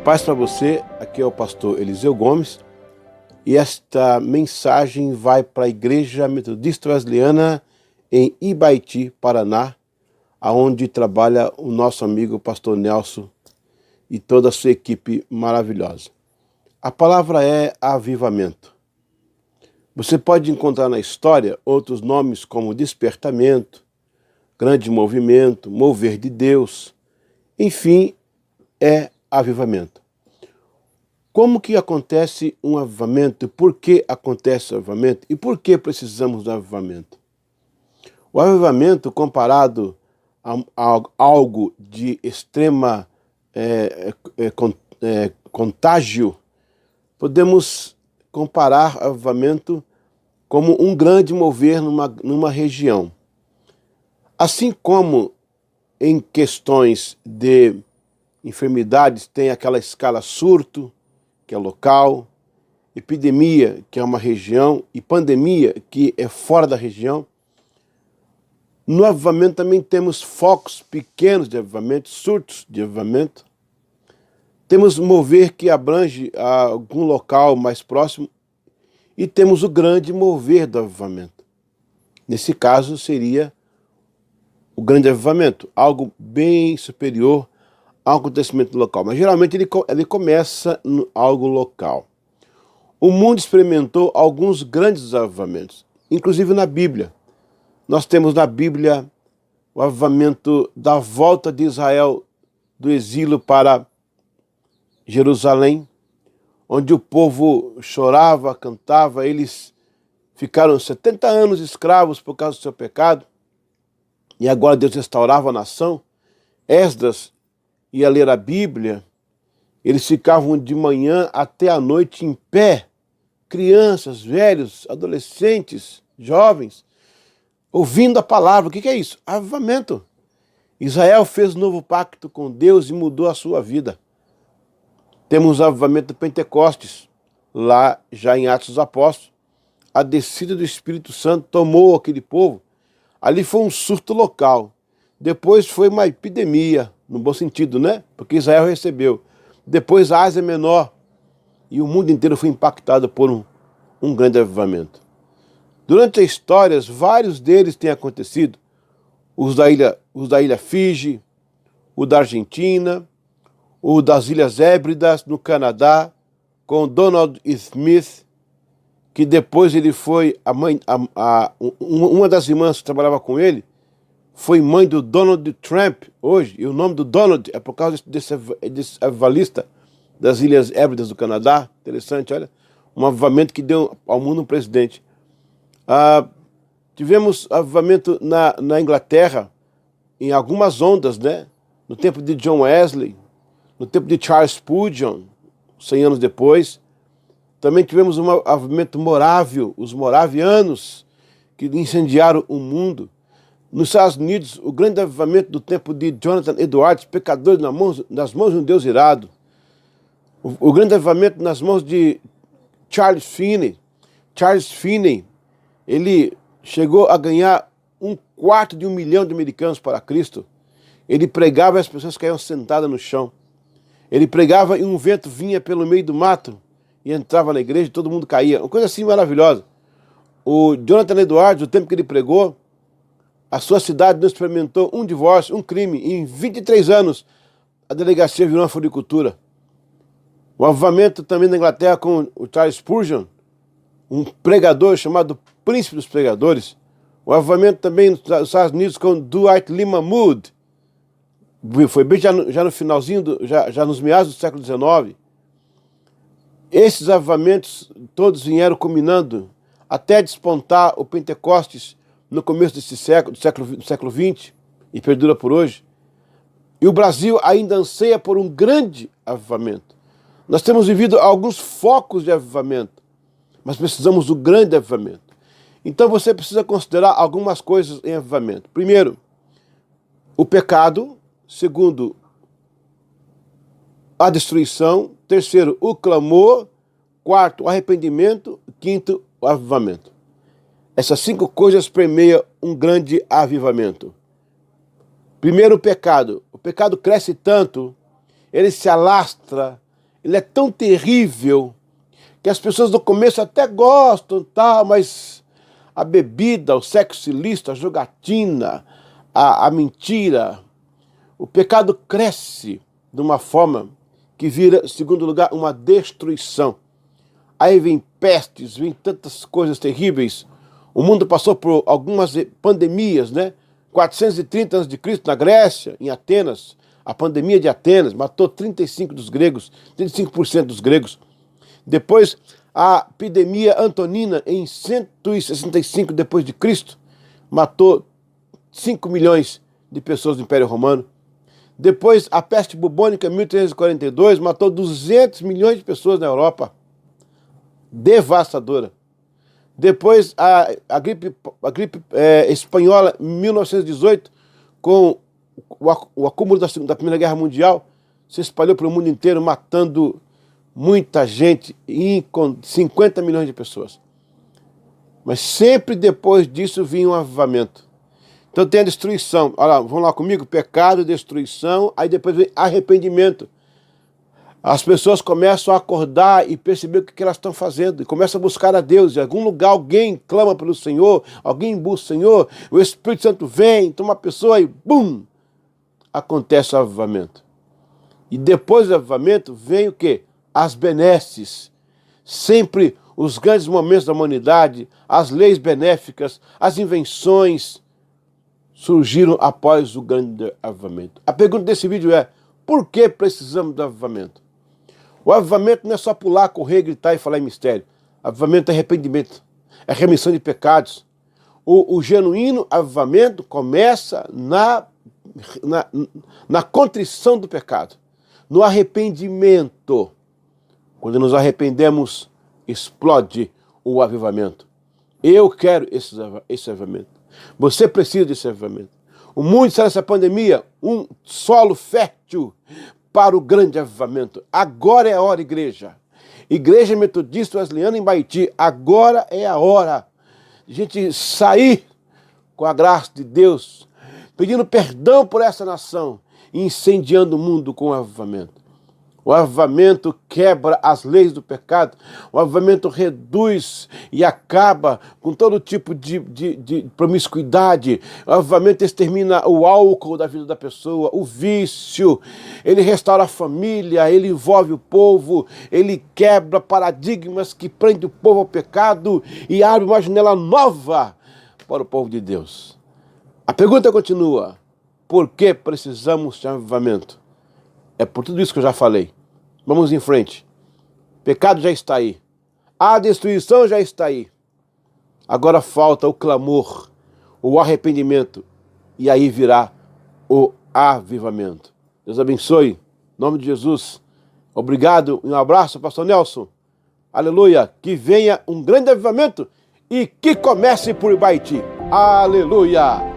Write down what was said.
Paz para você, aqui é o pastor Eliseu Gomes e esta mensagem vai para a Igreja Metodista Wesleyana em Ibaiti, Paraná, aonde trabalha o nosso amigo pastor Nelson e toda a sua equipe maravilhosa. A palavra é avivamento. Você pode encontrar na história outros nomes como despertamento, grande movimento, mover de Deus, enfim, é avivamento. Como que acontece um avivamento? Por que acontece o avivamento? E por que precisamos do avivamento? O avivamento, comparado a algo de extrema contágio, podemos comparar o avivamento como um grande mover numa região. Assim como em questões de enfermidades tem aquela escala surto, que é local, epidemia, que é uma região, e pandemia, que é fora da região. No avivamento também temos focos pequenos de avivamento, surtos de avivamento. Temos mover que abrange algum local mais próximo e temos o grande mover do avivamento. Nesse caso seria o grande avivamento, algo bem superior ao acontecimento local, mas geralmente ele começa em algo local. O mundo experimentou alguns grandes avivamentos, inclusive na Bíblia. Nós temos na Bíblia o avivamento da volta de Israel do exílio para Jerusalém, onde o povo chorava, cantava, eles ficaram 70 anos escravos por causa do seu pecado, e agora Deus restaurava a nação. Esdras ia ler a Bíblia, eles ficavam de manhã até a noite em pé, crianças, velhos, adolescentes, jovens, ouvindo a palavra. O que é isso? Avivamento. Israel fez um novo pacto com Deus e mudou a sua vida. Temos o avivamento de Pentecostes, lá já em Atos dos Apóstolos. A descida do Espírito Santo tomou aquele povo. Ali foi um surto local. Depois foi uma epidemia, no bom sentido, né? Porque Israel recebeu. Depois a Ásia Menor e o mundo inteiro foi impactado por um grande avivamento. Durante a história, vários deles têm acontecido. Os da ilha Fiji, o da Argentina, o das Ilhas Hébridas, no Canadá, com Donald Smith, que depois ele foi uma das irmãs que trabalhava com ele, foi mãe do Donald Trump hoje, e o nome do Donald é por causa desse avivalista das Ilhas Hébridas do Canadá. Interessante, olha, um avivamento que deu ao mundo um presidente. Tivemos avivamento na Inglaterra, em algumas ondas, né? No tempo de John Wesley, no tempo de Charles Spurgeon, 100 anos depois. Também tivemos um avivamento morávio, os moravianos, que incendiaram o mundo. Nos Estados Unidos, o grande avivamento do tempo de Jonathan Edwards, pecadores nas mãos de um Deus irado. O grande avivamento nas mãos de Charles Finney. Charles Finney, ele chegou a ganhar 1/4 de 1 milhão de americanos para Cristo. Ele pregava e as pessoas caíam sentadas no chão. Ele pregava e um vento vinha pelo meio do mato e entrava na igreja e todo mundo caía. Uma coisa assim maravilhosa. O Jonathan Edwards, o tempo que ele pregou, a sua cidade não experimentou um divórcio, um crime. Em 23 anos, a delegacia virou uma floricultura. O avivamento também na Inglaterra com o Charles Spurgeon, um pregador chamado Príncipe dos Pregadores. O avivamento também nos Estados Unidos com Dwight Lyman Moody. Foi bem já no finalzinho, já nos meados do século XIX. Esses avivamentos todos vieram culminando até despontar o Pentecostes no começo desse século, do século XX, e perdura por hoje. E o Brasil ainda anseia por um grande avivamento. Nós temos vivido alguns focos de avivamento, mas precisamos do grande avivamento. Então você precisa considerar algumas coisas em avivamento. Primeiro, o pecado. Segundo, a destruição. Terceiro, o clamor. Quarto, o arrependimento. Quinto, o avivamento. Essas 5 coisas permeiam um grande avivamento. Primeiro, o pecado. O pecado cresce tanto, ele se alastra, ele é tão terrível que as pessoas no começo até gostam, tá, mas a bebida, o sexo ilícito, a jogatina, a mentira, o pecado cresce de uma forma que vira, em segundo lugar, uma destruição. Aí vem pestes, vem tantas coisas terríveis. O mundo passou por algumas pandemias, né? 430 a.C. na Grécia, em Atenas, a pandemia de Atenas matou 35% dos gregos. Depois, a epidemia antonina, em 165 depois de Cristo, matou 5 milhões de pessoas do Império Romano. Depois, a peste bubônica, em 1342, matou 200 milhões de pessoas na Europa. Devastadora. Depois, a gripe espanhola, em 1918, com o acúmulo da Primeira Guerra Mundial, se espalhou pelo mundo inteiro, matando muita gente, com 50 milhões de pessoas. Mas sempre depois disso vinha um avivamento. Então tem a destruição. Olha lá, vamos lá comigo? Pecado, destruição, aí depois vem arrependimento. As pessoas começam a acordar e perceber o que elas estão fazendo, e começam a buscar a Deus. Em algum lugar alguém clama pelo Senhor, alguém busca o Senhor, o Espírito Santo vem, toma uma pessoa e bum! Acontece o avivamento. E depois do avivamento vem o quê? As benesses. Sempre os grandes momentos da humanidade, as leis benéficas, as invenções surgiram após o grande avivamento. A pergunta desse vídeo é: por que precisamos do avivamento? O avivamento não é só pular, correr, gritar e falar em mistério. Avivamento é arrependimento, é remissão de pecados. O genuíno avivamento começa na contrição do pecado, no arrependimento. Quando nos arrependemos, explode o avivamento. Eu quero esse avivamento. Você precisa desse avivamento. O mundo está nessa pandemia um solo fértil para o grande avivamento. Agora é a hora, igreja. Igreja Metodista Wesleyana em Baiti. Agora é a hora de a gente sair com a graça de Deus, pedindo perdão por essa nação e incendiando o mundo com o avivamento. O avivamento quebra as leis do pecado. O avivamento reduz e acaba com todo tipo de promiscuidade. O avivamento extermina o álcool da vida da pessoa, o vício. Ele restaura a família, ele envolve o povo, ele quebra paradigmas que prendem o povo ao pecado e abre uma janela nova para o povo de Deus. A pergunta continua: por que precisamos de avivamento? É por tudo isso que eu já falei. Vamos em frente. O pecado já está aí. A destruição já está aí. Agora falta o clamor, o arrependimento. E aí virá o avivamento. Deus abençoe. Em nome de Jesus. Obrigado. Um abraço, pastor Nelson. Aleluia. Que venha um grande avivamento e que comece por Baiti. Aleluia.